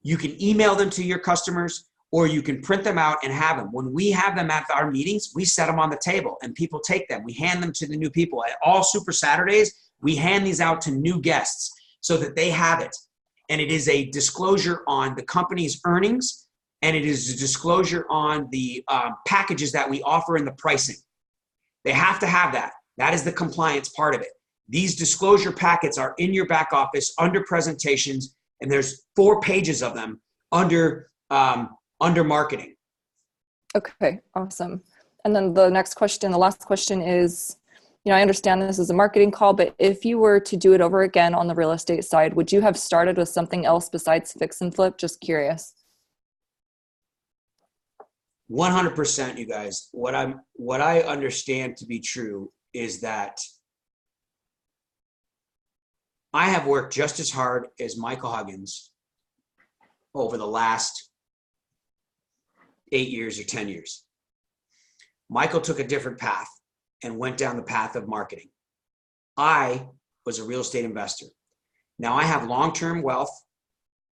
S2: You can email them to your customers, or you can print them out and have them. When we have them at our meetings, we set them on the table and people take them. We hand them to the new people. At all Super Saturdays, we hand these out to new guests so that they have it. And it is a disclosure on the company's earnings, and it is a disclosure on the packages that we offer and the pricing. They have to have that. That is the compliance part of it. These disclosure packets are in your back office under presentations, and there's 4 pages of them under marketing.
S1: Okay, awesome. And then the last question is, I understand this is a marketing call, but if you were to do it over again on the real estate side, would you have started with something else besides fix and flip? Just curious.
S2: 100%, you guys. What I understand to be true is that I have worked just as hard as Michael Huggins over the last 8 years or 10 years. Michael took a different path and went down the path of marketing. I was a real estate investor. Now I have long-term wealth,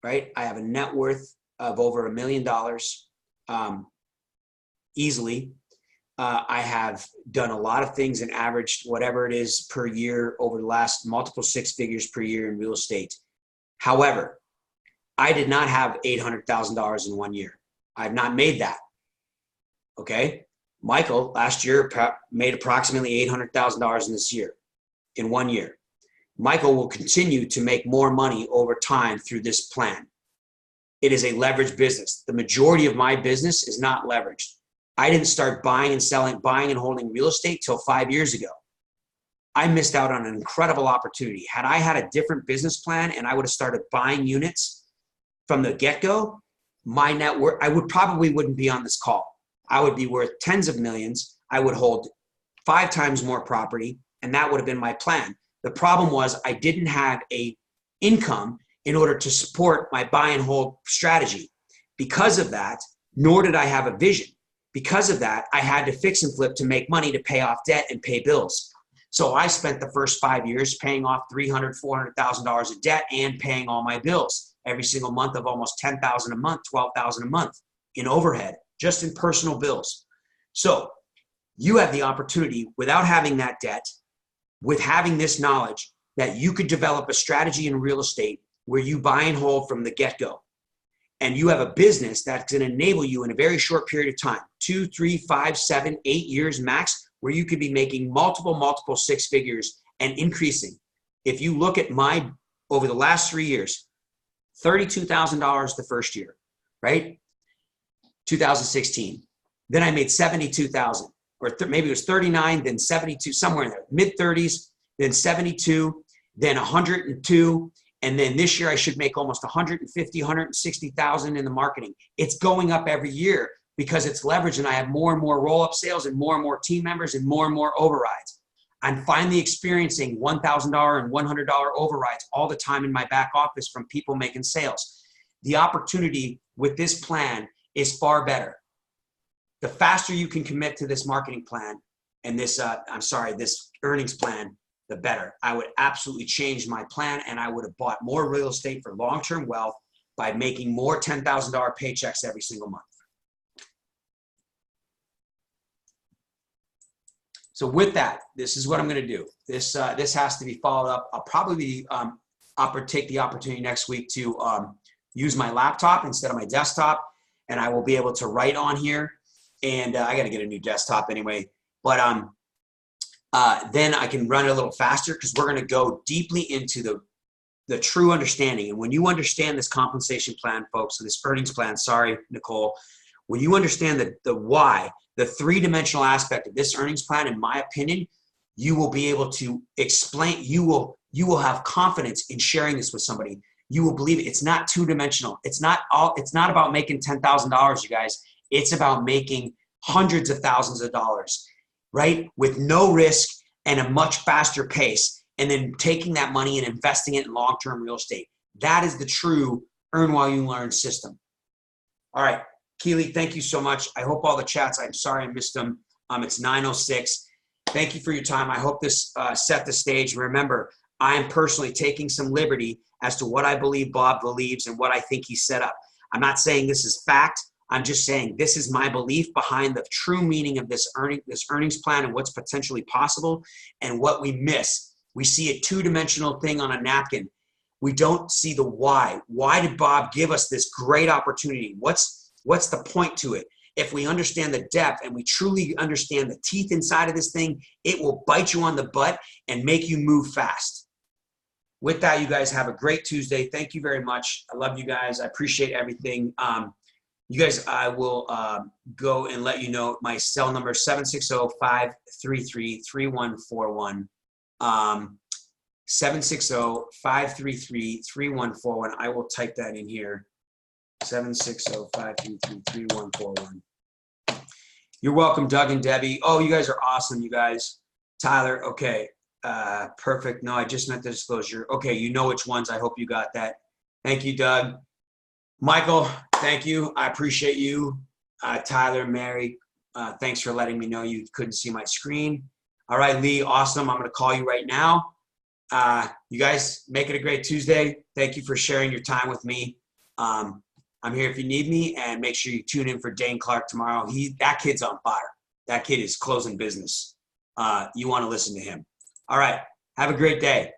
S2: right? I have a net worth of over $1 million easily. I have done a lot of things and averaged whatever it is per year over the last multiple 6 figures per year in real estate. However, I did not have $800,000 in 1 year. I've not made that. Okay. Michael last year made approximately $800,000 in this year, in 1 year. Michael will continue to make more money over time through this plan. It is a leveraged business. The majority of my business is not leveraged. I didn't start buying and selling, buying and holding real estate till 5 years ago. I missed out on an incredible opportunity. Had I had a different business plan and I would have started buying units from the get-go, my net worth, I wouldn't be on this call. I would be worth tens of millions. I would hold 5 times more property, and that would have been my plan. The problem was I didn't have a income in order to support my buy and hold strategy. Because of that, nor did I have a vision. Because of that, I had to fix and flip to make money to pay off debt and pay bills. So I spent the first 5 years paying off $300,000, $400,000 of debt and paying all my bills every single month of almost $10,000 a month, $12,000 a month in overhead, just in personal bills. So you have the opportunity, without having that debt, with having this knowledge, that you could develop a strategy in real estate where you buy and hold from the get-go. And you have a business that's going to enable you in a very short period of time, 2, 3, 5, 7, 8 years max, where you could be making multiple 6 figures and increasing. If you look at over the last 3 years, $32,000 the first year, right? 2016. Then I made 72,000, or maybe it was 39, then 72, somewhere in there, mid 30s, then 72, then 102. And then this year I should make almost 150, 160,000 in the marketing. It's going up every year because it's leveraged, and I have more and more roll-up sales and more team members and more overrides. I'm finally experiencing $1,000 and $100 overrides all the time in my back office from people making sales. The opportunity with this plan is far better. The faster you can commit to this marketing plan and this earnings plan, the better. I would absolutely change my plan, and I would have bought more real estate for long-term wealth by making more $10,000 paychecks every single month. So with that, this is what I'm going to do. This has to be followed up. I'll probably take the opportunity next week to use my laptop instead of my desktop, and I will be able to write on here. And I got to get a new desktop anyway. But then I can run it a little faster, because we're going to go deeply into the true understanding. And when you understand this compensation plan, folks, or this earnings plan, sorry, Nicole, when you understand the why, the 3-dimensional aspect of this earnings plan, in my opinion, you will be able to explain, you will have confidence in sharing this with somebody. You will believe it. It's not 2-dimensional. It's not about making $10,000, you guys. It's about making hundreds of thousands of dollars, right? With no risk and a much faster pace, and then taking that money and investing it in long-term real estate. That is the true earn while you learn system. All right, Keely, thank you so much. I hope all the chats, I'm sorry I missed them. It's 9:06. Thank you for your time. I hope this set the stage. Remember, I am personally taking some liberty as to what I believe Bob believes and what I think he set up. I'm not saying this is fact. I'm just saying this is my belief behind the true meaning of this earnings plan and what's potentially possible and what we miss. We see a 2-dimensional thing on a napkin. We don't see the why. Why did Bob give us this great opportunity? What's the point to it? If we understand the depth and we truly understand the teeth inside of this thing, it will bite you on the butt and make you move fast. With that, you guys have a great Tuesday. Thank you very much. I love you guys. I appreciate everything. You guys, I will go and let you know my cell number, 760-533-3141. 760-533-3141. I will type that in here. 760-533-3141. You're welcome, Doug and Debbie. Oh, you guys are awesome, you guys. Tyler, okay. Perfect. No, I just meant the disclosure. Okay, you know which ones. I hope you got that. Thank you, Doug. Michael, thank you. I appreciate you. Tyler, Mary, thanks for letting me know you couldn't see my screen. All right, Lee, awesome. I'm going to call you right now. You guys, make it a great Tuesday. Thank you for sharing your time with me. I'm here if you need me, and make sure you tune in for Dane Clark tomorrow. That kid's on fire. That kid is closing business. You want to listen to him. All right, have a great day.